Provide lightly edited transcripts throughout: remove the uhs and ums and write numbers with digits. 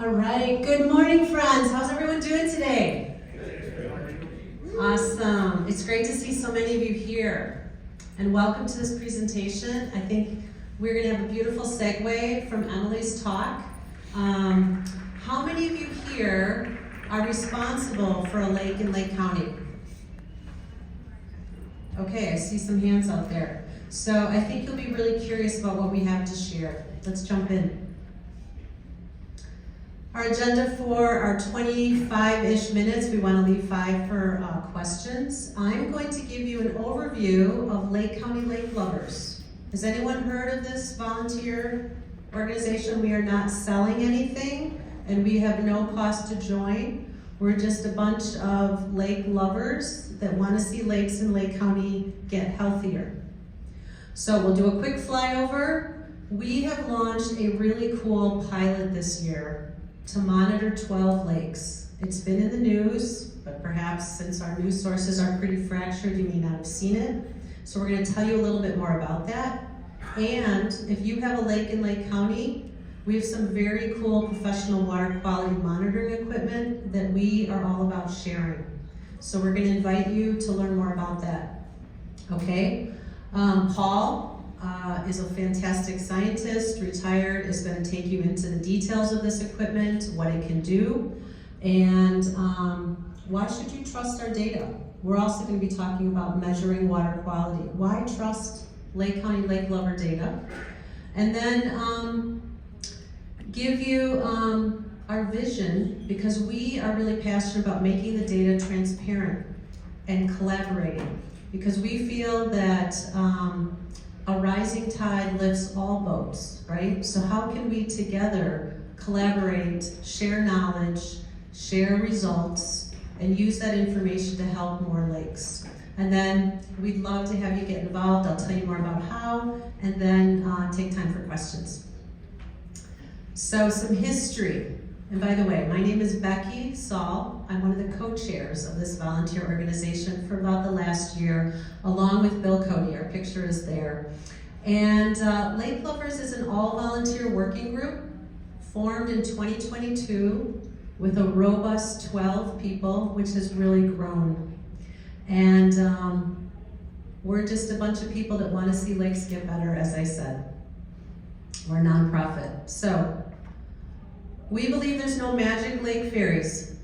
All right, good morning, friends. How's everyone doing today? Awesome. It's great to see so many of you here. And welcome to this presentation. I think we're going to have a beautiful segue from Emily's talk. How many of you here are responsible for a lake in Lake County? Okay, I see some hands out there. So I think you'll be really curious about what we have to share. Let's jump in. Our agenda for our 25-ish minutes, we want to leave 5 for questions. I'm going to give you an overview of Lake County Lake Lovers. Has anyone heard of this volunteer organization? We are not selling anything, and we have no cost to join. We're just a bunch of lake lovers that want to see lakes in Lake County get healthier. So we'll do a quick flyover. We have launched a really cool pilot this year to monitor 12 lakes. It's been in the news, but perhaps since our news sources are pretty fractured, you may not have seen it. So we're going to tell you a little bit more about that. And if you have a lake in Lake County, we have some very cool professional water quality monitoring equipment that we are all about sharing. So we're going to invite you to learn more about that. Okay? Paul is a fantastic scientist, retired, is going to take you into the details of this equipment, what it can do, and why should you trust our data? We're also going to be talking about measuring water quality. Why trust Lake County Lake Lover data? And then give you our vision, because we are really passionate about making the data transparent and collaborating, because we feel that a rising tide lifts all boats, right? So how can we together collaborate, share knowledge, share results, and use that information to help more lakes? And then we'd love to have you get involved. I'll tell you more about how, and then take time for questions. So some history. And by the way, my name is Becky, Sawle. I'm one of the co-chairs of this volunteer organization for about the last year, along with Bill Cody. Our picture is there. And Lake Lovers is an all-volunteer working group formed in 2022 with a robust 12 people, which has really grown. And we're just a bunch of people that want to see lakes get better, as I said. We're a nonprofit. So, we believe there's no magic lake fairies.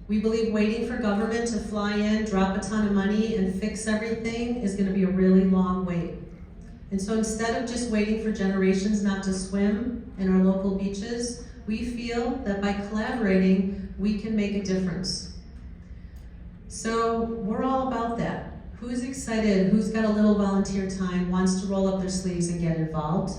We believe waiting for government to fly in, drop a ton of money, and fix everything is going to be a really long wait. And so instead of just waiting for generations not to swim in our local beaches, we feel that by collaborating, we can make a difference. So we're all about that. Who's excited, who's got a little volunteer time, wants to roll up their sleeves and get involved,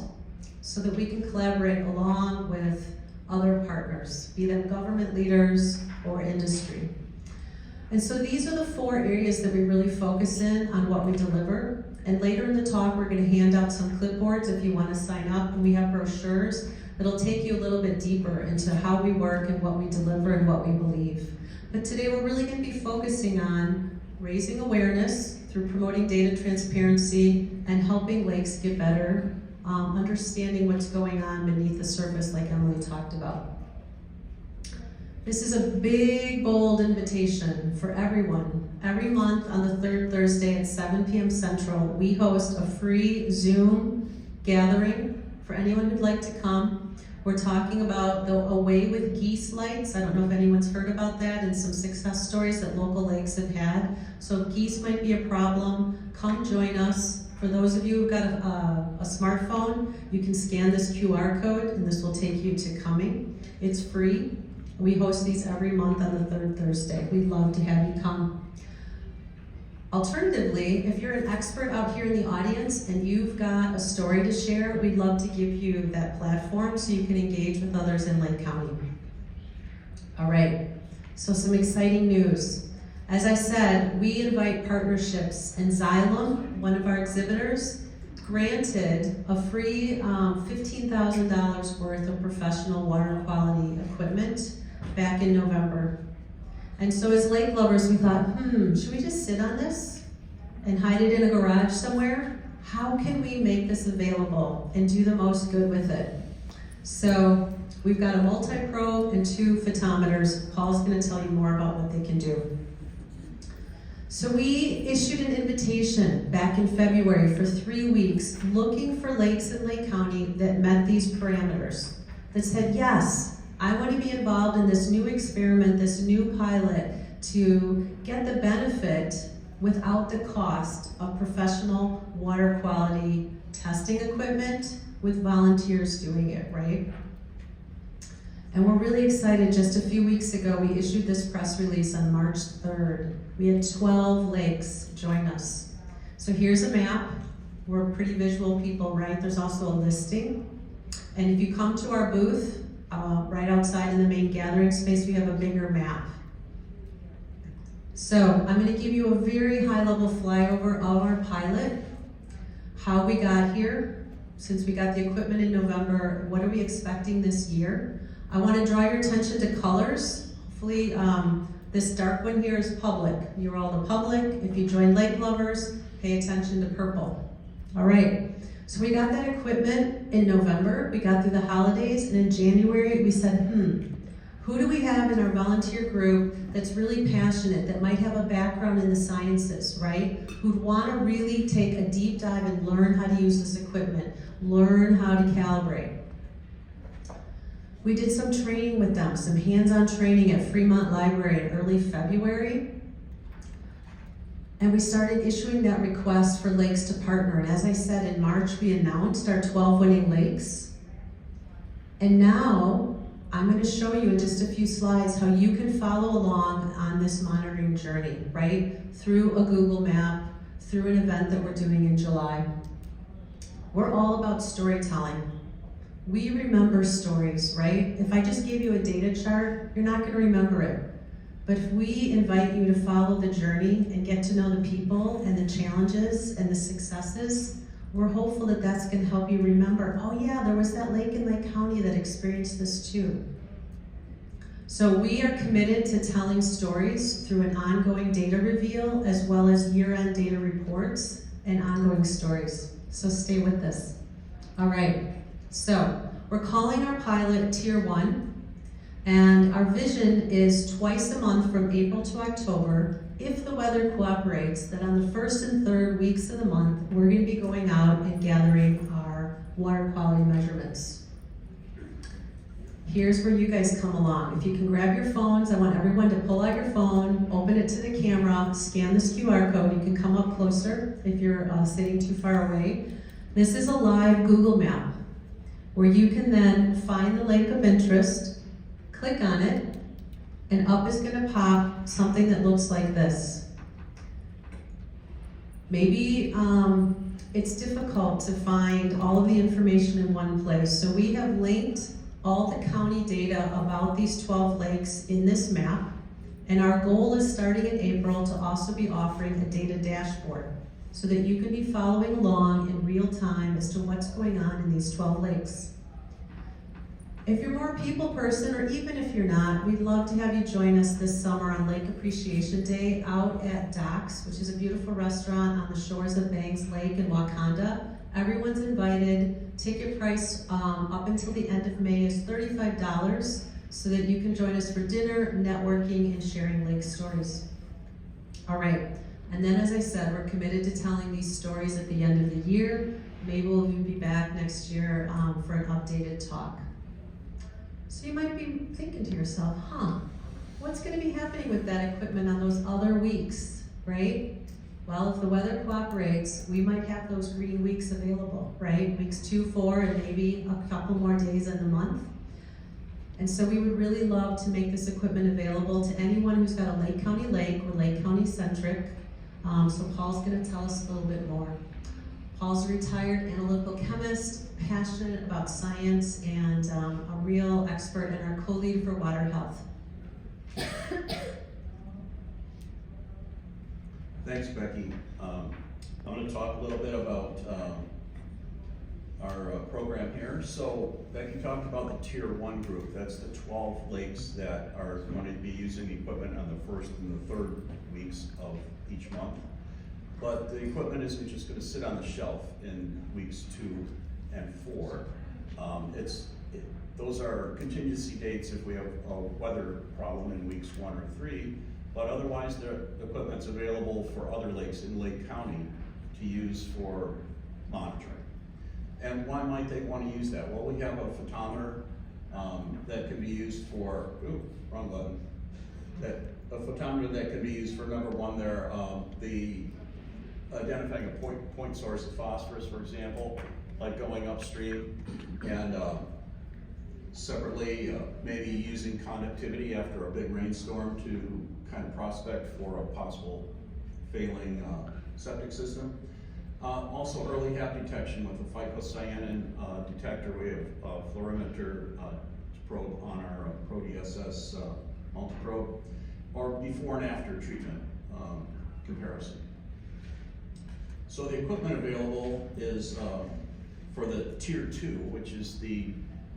so that we can collaborate along with other partners, be them government leaders or industry. And so these are the 4 areas that we really focus in on what we deliver. And later in the talk, we're going to hand out some clipboards if you want to sign up, and we have brochures that'll take you a little bit deeper into how we work and what we deliver and what we believe. But today we're really going to be focusing on raising awareness through promoting data transparency and helping lakes get better, understanding what's going on beneath the surface like Emily talked about. This is a big, bold invitation for everyone. Every month on the 3rd Thursday at 7 p.m. Central, we host a free Zoom gathering for anyone who'd like to come. We're talking about the Away with Geese lights. I don't know if anyone's heard about that, and some success stories that local lakes have had. So if geese might be a problem, come join us. For those of you who've got a smartphone, you can scan this QR code, and this will take you to coming. It's free. We host these every month on the 3rd Thursday. We'd love to have you come. Alternatively, if you're an expert out here in the audience and you've got a story to share, we'd love to give you that platform so you can engage with others in Lake County. All right, so some exciting news. As I said, we invite partnerships, and Xylem, one of our exhibitors, granted a free $15,000 worth of professional water quality equipment back in November. And so as lake lovers, we thought, should we just sit on this and hide it in a garage somewhere? How can we make this available and do the most good with it? So we've got a multi-probe and 2 photometers. Paul's gonna tell you more about what they can do. So we issued an invitation back in February for 3 weeks looking for lakes in Lake County that met these parameters, that said, yes, I want to be involved in this new experiment, this new pilot, to get the benefit without the cost of professional water quality testing equipment with volunteers doing it, right? And we're really excited. Just a few weeks ago, we issued this press release on March 3rd. We had 12 lakes join us. So here's a map. We're pretty visual people, right? There's also a listing. And if you come to our booth, right outside in the main gathering space, we have a bigger map. So I'm gonna give you a very high-level flyover of our pilot, how we got here, since we got the equipment in November, what are we expecting this year? I wanna draw your attention to colors. Hopefully, this dark one here is public. You're all the public. If you join Lake Lovers, pay attention to purple. All right, so we got that equipment in November. We got through the holidays, and in January, we said, who do we have in our volunteer group that's really passionate, that might have a background in the sciences, right? Who'd wanna really take a deep dive and learn how to use this equipment, learn how to calibrate. We did some training with them, some hands-on training at Fremont Library in early February. And we started issuing that request for lakes to partner. And as I said, in March, we announced our 12 winning lakes. And now, I'm gonna show you in just a few slides how you can follow along on this monitoring journey, right? Through a Google map, through an event that we're doing in July. We're all about storytelling. We remember stories, right? If I just gave you a data chart, you're not gonna remember it. But if we invite you to follow the journey and get to know the people and the challenges and the successes, we're hopeful that that's gonna help you remember, oh yeah, there was that lake in Lake County that experienced this too. So we are committed to telling stories through an ongoing data reveal as well as year-end data reports and ongoing stories. So stay with us. All right. So, we're calling our pilot Tier 1, and our vision is twice a month from April to October, if the weather cooperates, that on the 1st and 3rd weeks of the month, we're going to be going out and gathering our water quality measurements. Here's where you guys come along. If you can grab your phones, I want everyone to pull out your phone, open it to the camera, scan this QR code. You can come up closer if you're sitting too far away. This is a live Google map, where you can then find the lake of interest, click on it, and up is gonna pop something that looks like this. Maybe it's difficult to find all of the information in one place, so we have linked all the county data about these 12 lakes in this map, and our goal is starting in April to also be offering a data dashboard, so that you can be following along in real time as to what's going on in these 12 lakes. If you're more a people person, or even if you're not, we'd love to have you join us this summer on Lake Appreciation Day out at Docks, which is a beautiful restaurant on the shores of Banks Lake in Wakanda. Everyone's invited. Ticket price up until the end of May is $35, so that you can join us for dinner, networking, and sharing lake stories. All right. And then, as I said, we're committed to telling these stories at the end of the year. Maybe we'll be back next year for an updated talk. So you might be thinking to yourself, what's gonna be happening with that equipment on those other weeks, right? Well, if the weather cooperates, we might have those green weeks available, right? Weeks 2, 4, and maybe a couple more days in the month. And so we would really love to make this equipment available to anyone who's got a Lake County lake or Lake County centric. So Paul's gonna tell us a little bit more. Paul's a retired analytical chemist, passionate about science, and a real expert and our co-lead for water health. Thanks, Becky. I'm going to talk a little bit about our program here. So Becky talked about the Tier 1 group. That's the 12 lakes that are going to be using equipment on the 1st and the 3rd weeks of each month. But the equipment isn't just going to sit on the shelf in weeks 2 and 4. those are contingency dates if we have a weather problem in weeks 1 or 3, but otherwise the equipment's available for other lakes in Lake County to use for monitoring. And why might they want to use that? Well, we have a photometer that can be used for, wrong button. A photometer that can be used for number one there, the identifying a point source of phosphorus, for example, like going upstream, and separately, maybe using conductivity after a big rainstorm to kind of prospect for a possible failing septic system. Also early HAP detection with the phycocyanin detector. We have a fluorimeter probe on our ProDSS multiprobe, or before and after treatment comparison. So the equipment available is for the tier 2, which is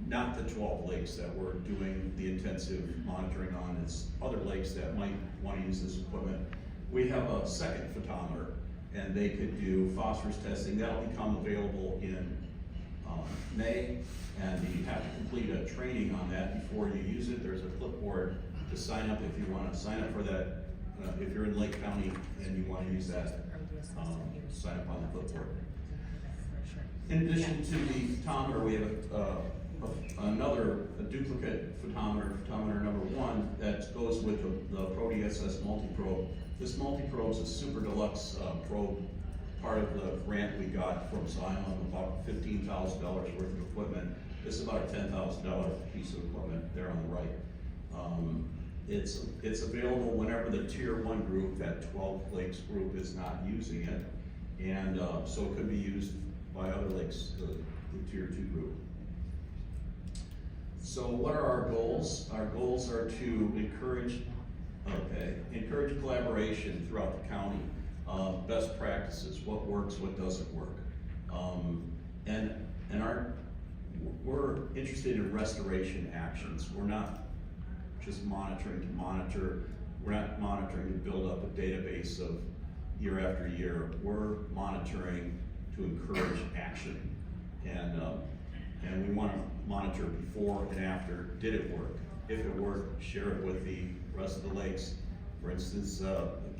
not the 12 lakes that we're doing the intensive monitoring on. It's other lakes that might want to use this equipment. We have a second photometer, and they could do phosphorus testing. That'll become available in May, and you have to complete a training on that before you use it. There's a clipboard to sign up if you want to sign up for that. If you're in Lake County and you want to use that, sign up on the clipboard. In addition to the photometer, we have another duplicate photometer number 1, that goes with the ProDSS multiprobe. This multiprobe is a super deluxe probe, part of the grant we got from Sawle, about $15,000 worth of equipment. This is about a $10,000 piece of equipment there on the right. It's available whenever the tier 1 group, that 12 lakes group, is not using it, and so it could be used by other lakes, the tier 2 group. So what are our goals? Our goals are to encourage collaboration throughout the county, best practices, what works, what doesn't work. We're interested in restoration actions. We're not just monitoring to monitor. We're not monitoring to build up a database of year after year. We're monitoring to encourage action. And we want to monitor before and after. Did it work? If it worked, share it with the rest of the lakes. For instance,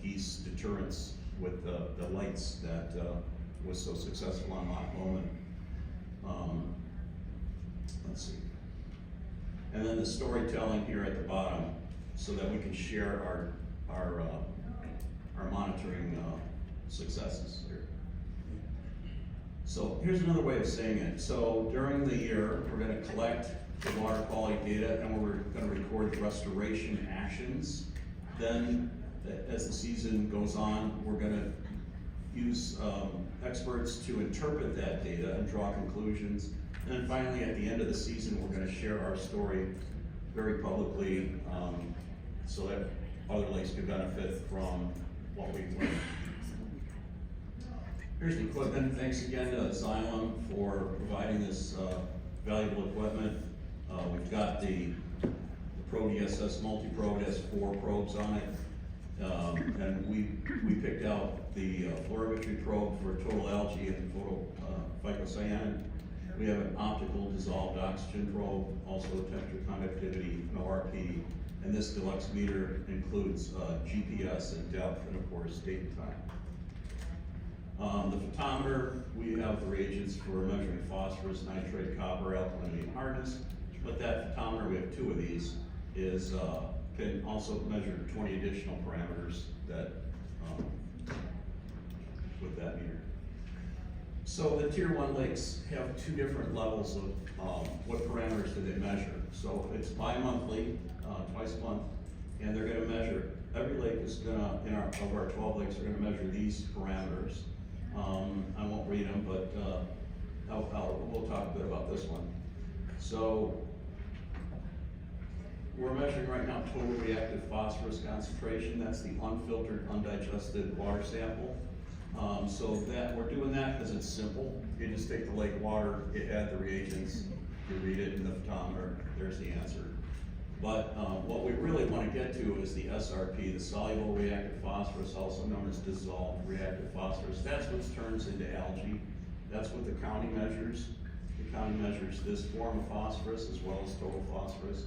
geese deterrence with the lights that was so successful on Loch Lomond. Let's see. And then the storytelling here at the bottom, so that we can share our monitoring successes here. So here's another way of saying it. So during the year, we're going to collect the water quality data, and we're going to record the restoration actions. Then, as the season goes on, we're going to use experts to interpret that data and draw conclusions. And then finally, at the end of the season, we're going to share our story very publicly, so that other lakes can benefit from what we've learned. Here's the equipment. Thanks again to Xylem for providing this valuable equipment. We've got the ProDSS multiprobe. It has 4 probes on it. And we picked out the fluorimetry probe for total algae and total phycocyanin. We have an optical dissolved oxygen probe, also temperature, conductivity, and ORP. And this deluxe meter includes GPS and depth, and of course date and time. The photometer, we have the reagents for measuring phosphorus, nitrate, copper, alkalinity, and hardness. But that photometer, we have 2 of these, can also measure 20 additional parameters that with that meter. So the tier 1 lakes have 2 different levels of what parameters do they measure. So it's bi-monthly, twice a month, and they're going to measure. Every lake is going to, of our 12 lakes, are going to measure these parameters. I won't read them, but we'll talk a bit about this one. So we're measuring right now total reactive phosphorus concentration. That's the unfiltered, undigested water sample. So that we're doing that because it's simple. You just take the lake water, you add the reagents, you read it in the photometer, there's the answer. But what we really want to get to is the SRP, the soluble reactive phosphorus, also known as dissolved reactive phosphorus. That's what turns into algae. That's what the county measures. The county measures this form of phosphorus as well as total phosphorus.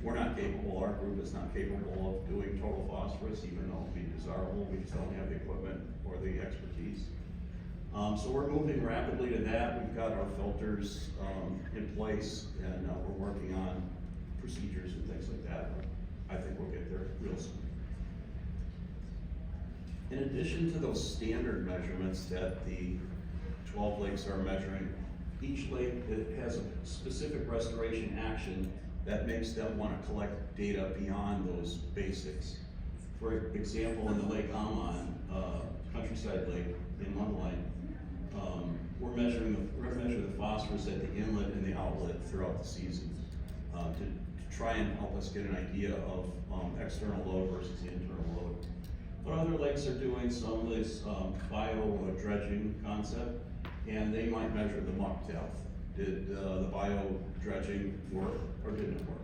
We're not capable, our group is not capable of doing total phosphorus, even though it'd be desirable, we just don't have the equipment or the expertise. So we're moving rapidly to that. We've got our filters in place, and we're working on procedures and things like that. I think we'll get there real soon. In addition to those standard measurements that the 12 lakes are measuring, each lake has a specific restoration action that makes them want to collect data beyond those basics. For example, in the Lake Amman, Countryside Lake in Mundelein, we're going to measure the phosphorus at the inlet and the outlet throughout the season to try and help us get an idea of external load versus the internal load. But other lakes are doing some of this bio dredging concept, and they might measure the muck depth. Did the bio dredging work or didn't it work?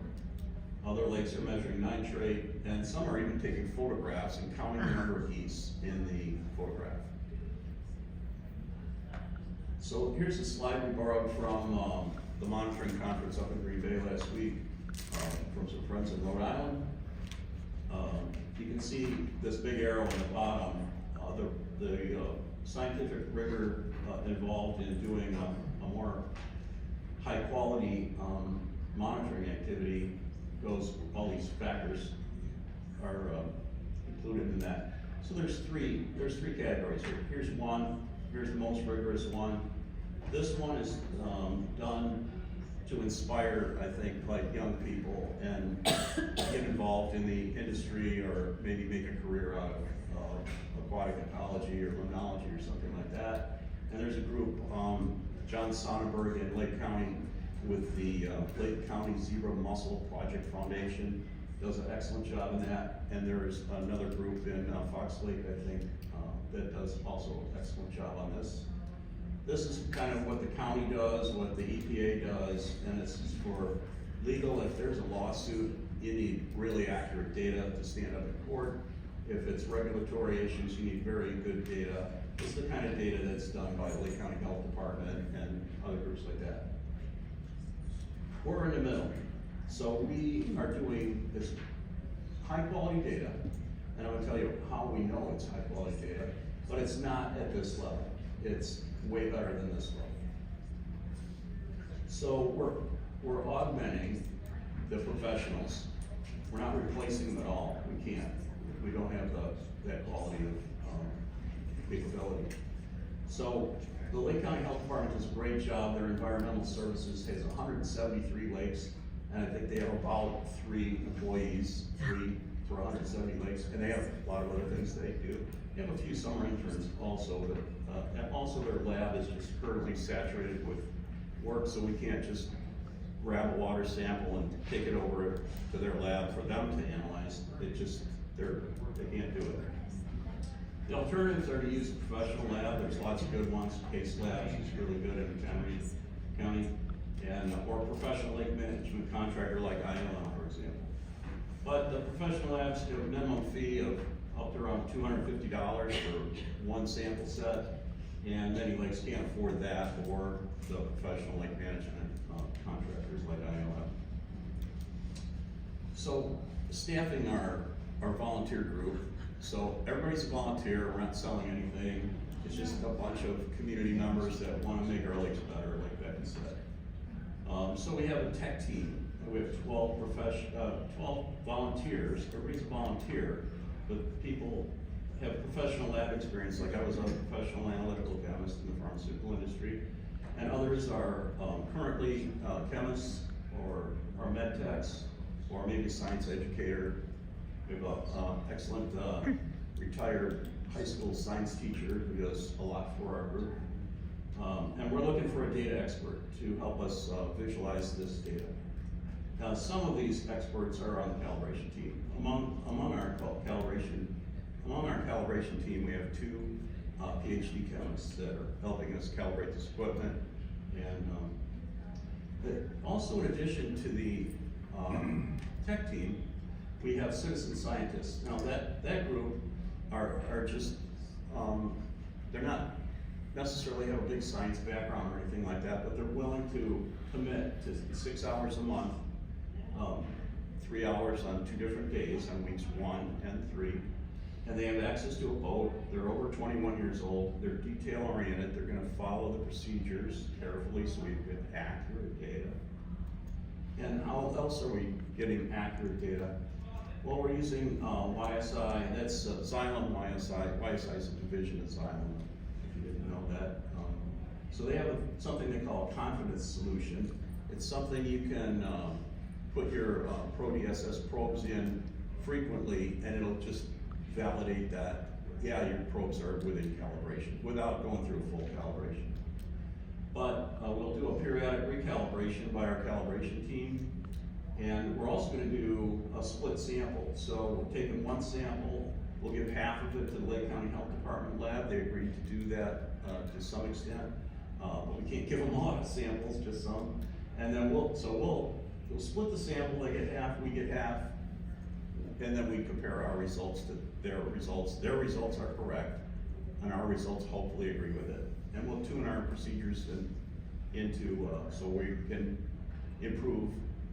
Other lakes are measuring nitrate, and some are even taking photographs and counting the number of geese in the photograph. So here's a slide we borrowed from the monitoring conference up in Green Bay last week from some friends in Rhode Island. You can see this big arrow on the bottom, the scientific rigor involved in doing a more high quality monitoring activity goes, all these factors are included in that. So there's three categories here. Here's one, here's the most rigorous one. This one is done to inspire, I think, like young people and get involved in the industry or maybe make a career out of aquatic ecology or limnology or something like that. And there's a group, John Sonnenberg in Lake County with the Lake County Zebra Mussel Project Foundation, does an excellent job in that. And there's another group in Fox Lake, I think, that does also an excellent job on this. This is kind of what the county does, what the EPA does, and this is for legal. If there's a lawsuit, you need really accurate data to stand up in court. If it's regulatory issues, you need very good data. It's the kind of data that's done by the Lake County Health Department and other groups like that. We're in the middle. So we are doing this high quality data, and I'm gonna tell you how we know it's high quality data, but it's not at this level. It's way better than this level. So we're augmenting the professionals. We're not replacing them at all. We can't. We don't have that quality of capability. So the Lake County Health Department does a great job. Their environmental services has 173 lakes, and I think they have about 3 employees, 3 for 170 lakes, and they have a lot of other things they do. They have a few summer interns also, but and also their lab is just currently saturated with work, so we can't just grab a water sample and take it over to their lab for them to analyze. It just, they can't do it. The alternatives are to use a professional lab. There's lots of good ones. Case Labs is really good in Montgomery County, and or a professional lake management contractor like ILMA, for example. But the professional labs have a minimum fee of up to around $250 for one sample set, and many lakes can't afford that, or the professional lake management contractors like ILM. So staffing our volunteer group. So everybody's a volunteer, we're not selling anything. It's just a bunch of community members that want to make our lakes better, like Becky said. So we have a tech team. We have 12 volunteers. Everybody's a volunteer, but people have professional lab experience. Like I was a professional analytical chemist in the pharmaceutical industry, and others are currently chemists or med techs, or maybe a science educator. We have an excellent retired high school science teacher who does a lot for our group. And we're looking for a data expert to help us visualize this data. Now, some of these experts are on the calibration team. Among our calibration team, we have 2 PhD chemists that are helping us calibrate this equipment. And also, in addition to the tech team, we have citizen scientists. Now that group are just, they're not necessarily have a big science background or anything like that, but they're willing to commit to 6 hours a month, 3 hours on 2 different days, on weeks 1 and 3. And they have access to a boat. They're over 21 years old. They're detail oriented. They're going to follow the procedures carefully so we get accurate data. And how else are we getting accurate data? Well, we're using YSI. That's Xylem YSI. YSI is a division of Xylem, if you didn't know that. So they have something they call a confidence solution. It's something you can put your ProDSS probes in frequently, and it'll just validate that, yeah, your probes are within calibration without going through a full calibration. But we'll do a periodic recalibration by our calibration team, and we're also going to do a split sample. So we're taking one sample, we'll give half of it to the Lake County Health Department lab. They agreed to do that to some extent, but we can't give them a lot of samples, just some. And then we'll split the sample. They get half, we get half, and then we compare our results to their results. Their results are correct, and our results hopefully agree with it. And we'll tune our procedures into so we can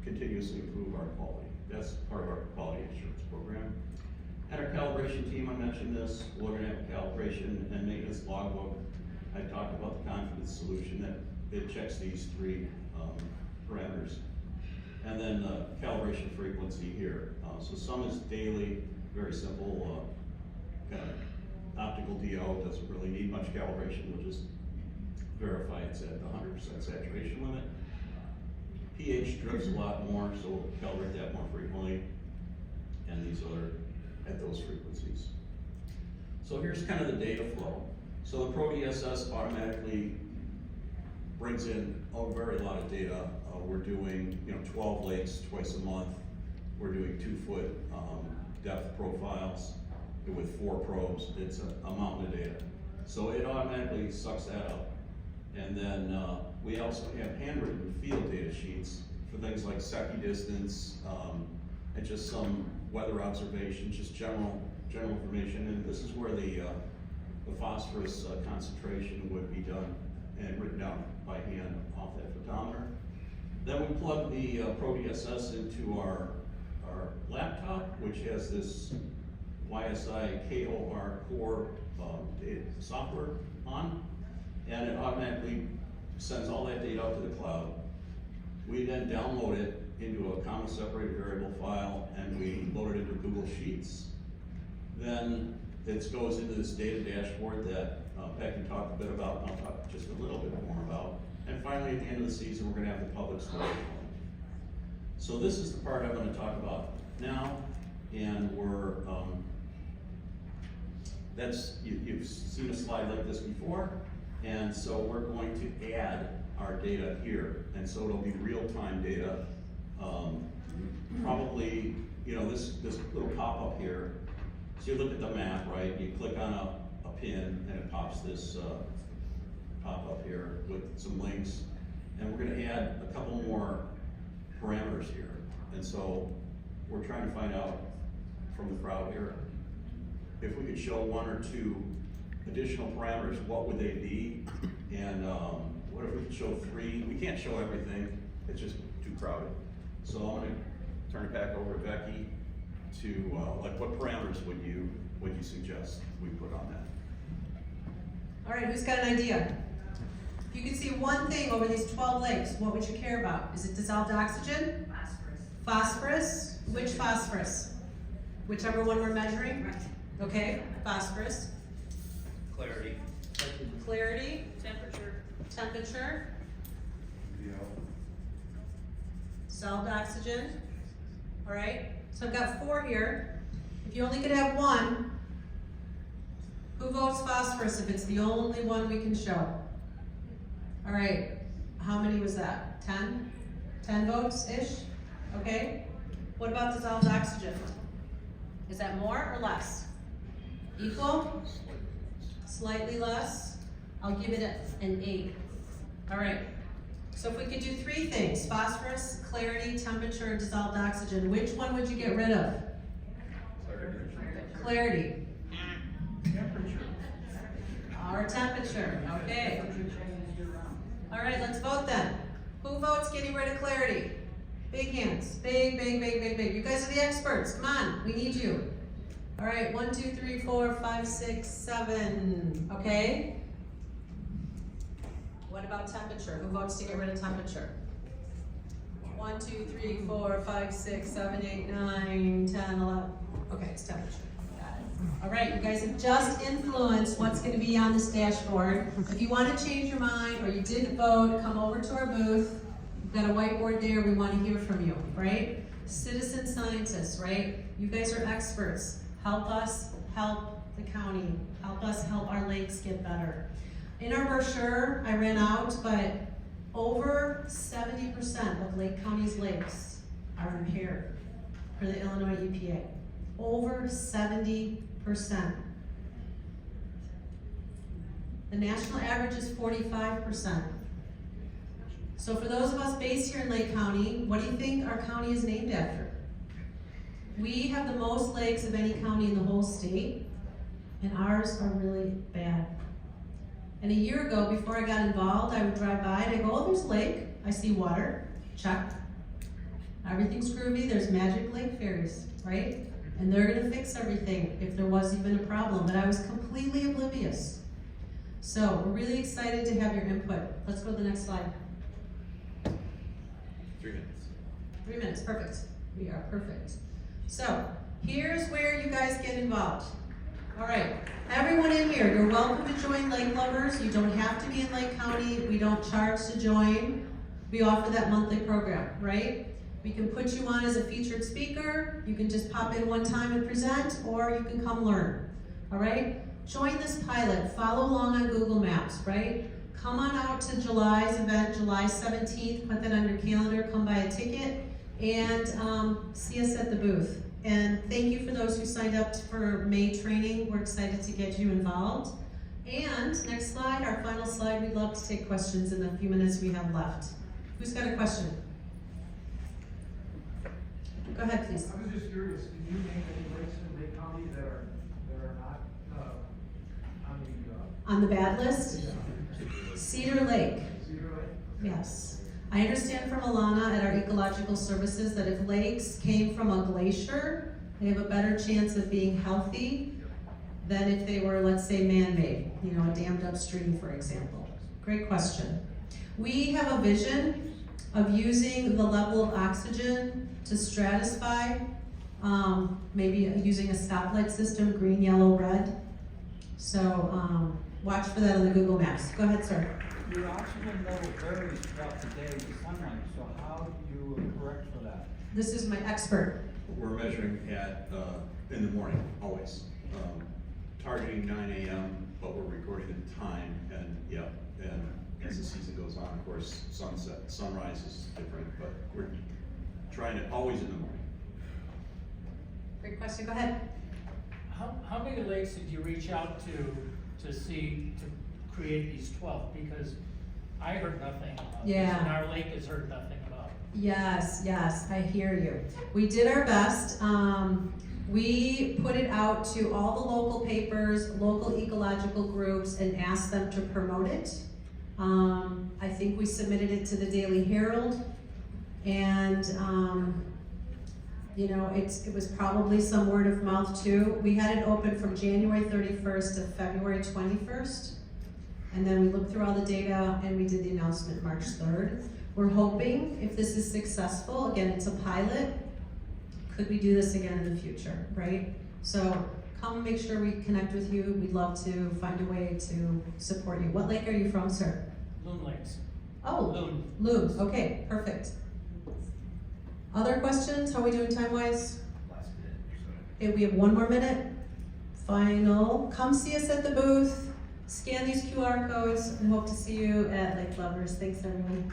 continuously improve our quality. That's part of our quality assurance program. And our calibration team, I mentioned this, we're going to have a calibration and maintenance logbook. I talked about the confidence solution that it checks these 3 parameters. And then the calibration frequency here. So some is daily, very simple, kind of optical DO, doesn't really need much calibration. We'll just verify it's at the 100% saturation limit. pH drips a lot more, so we'll calibrate that more frequently. And these are at those frequencies. So here's kind of the data flow. So the ProDSS automatically brings in a very lot of data. We're doing 12 lakes twice a month. We're doing 2-foot depth profiles with 4 probes. It's a mountain of data. So it automatically sucks that up. And then we also have handwritten field data sheets for things like secchi distance and just some weather observations, just general information. And this is where the phosphorus concentration would be done and written down by hand off that photometer. Then we plug the ProDSS into our laptop, which has this YSI KOR core software on, and it automatically sends all that data out to the cloud. We then download it into a comma separated variable file, and we load it into Google Sheets. Then it goes into this data dashboard that Becky talked a bit about, and I'll talk just a little bit more about. And finally, at the end of the season, we're going to have the public storage. So this is the part I'm going to talk about now, and we're you've seen a slide like this before, and so we're going to add our data here, and so it'll be real-time data. Probably, this little pop-up here. So you look at the map, right? You click on a pin, and it pops this pop-up here with some links, and we're going to add a couple more parameters here. And so we're trying to find out from the crowd here if we could show 1 or 2 additional parameters, what would they be? And what if we could show 3? We can't show everything, it's just too crowded. So I'm going to turn it back over to Becky to like what parameters would you suggest we put on that? All right, who's got an idea? If you could see one thing over these 12 lakes, what would you care about? Is it dissolved oxygen? Phosphorus. Phosphorus? Which phosphorus? Whichever one we're measuring? Right. Okay, phosphorus. Clarity. Clarity. Temperature. Temperature. Dissolved oxygen. All right, so I've got 4 here. If you only could have 1, who votes phosphorus if it's the only one we can show? All right, how many was that? 10? 10 votes-ish? Okay. What about dissolved oxygen? Is that more or less? Equal? Slightly less? I'll give it an 8. All right. So if we could do 3 things, phosphorus, clarity, temperature, and dissolved oxygen, which one would you get rid of? Clarity. Clarity. Temperature. Our temperature, okay. All right, let's vote then. Who votes getting rid of clarity? Big hands, big, big, big, big, big. You guys are the experts, come on, we need you. All right, 1, 2, 3, 4, 5, 6, 7, okay? What about temperature? Who votes to get rid of temperature? 1, 2, 3, 4, 5, 6, 7, 8, 9, 10, 11. Okay, it's temperature. Got it. All right, you guys have just influenced what's going to be on this dashboard. If you want to change your mind or you didn't vote, come over to our booth. We've got a whiteboard there. We want to hear from you, right? Citizen scientists, right? You guys are experts. Help us help the county. Help us help our lakes get better. In our brochure, I ran out, but over 70% of Lake County's lakes are impaired for the Illinois EPA. Over 70%. The national average is 45%. So for those of us based here in Lake County, what do you think our county is named after? We have the most lakes of any county in the whole state, and ours are really bad. And a year ago, before I got involved, I would drive by and I go, oh, there's a lake. I see water, check. Everything's groovy, there's magic lake fairies, right? And they're gonna fix everything if there was even a problem, but I was completely oblivious. So we're really excited to have your input. Let's go to the next slide. 3 minutes. 3 minutes, perfect. We are perfect. So here's where you guys get involved. All right, everyone in here, you're welcome to join Lake Lovers. You don't have to be in Lake County. We don't charge to join. We offer that monthly program, right? We can put you on as a featured speaker. You can just pop in one time and present, or you can come learn, all right? Join this pilot. Follow along on Google Maps, right? Come on out to July's event, July 17th. Put that on your calendar. Come buy a ticket and see us at the booth. And thank you for those who signed up for May training. We're excited to get you involved. And next slide, our final slide, we'd love to take questions in the few minutes we have left. Who's got a question? Go ahead, please. I was just curious, can you name any lakes in Lake County that are not On the bad list? Cedar Lake. Cedar Lake? Yes. I understand from Alana at our Ecological Services that if lakes came from a glacier, they have a better chance of being healthy than if they were, let's say, man-made, you know, a dammed up stream, for example. Great question. We have a vision of using the level of oxygen to stratify, maybe using a stoplight system, green, yellow, red. So watch for that on the Google Maps. Go ahead, sir. Your oxygen level varies throughout the day with sunlight, so how do you correct for that? This is my expert. We're measuring at, in the morning, always. Targeting 9 a.m., but we're recording the time, and yeah, and as the season goes on, of course, sunrise is different, but we're trying it always in the morning. Great question, go ahead. How many lakes did you reach out to see, to create these 12? Because I heard nothing about this, and our lake has heard nothing about it. Yes, I hear you. We did our best. We put it out to all the local papers, local ecological groups, and asked them to promote it. I think we submitted it to the Daily Herald, and you know, it was probably some word of mouth too. We had it open from January 31st to February 21st, and then we looked through all the data and we did the announcement March 3rd. We're hoping, if this is successful, again, it's a pilot, could we do this again in the future, right? So come make sure we connect with you. We'd love to find a way to support you. What lake are you from, sir? Loon lakes. Oh, Loon, okay, perfect. Other questions? How are we doing time-wise? Last minute or so. Okay, we have 1 more minute. Final. Come see us at the booth. Scan these QR codes and hope to see you at Lake Lovers. Thanks, everyone.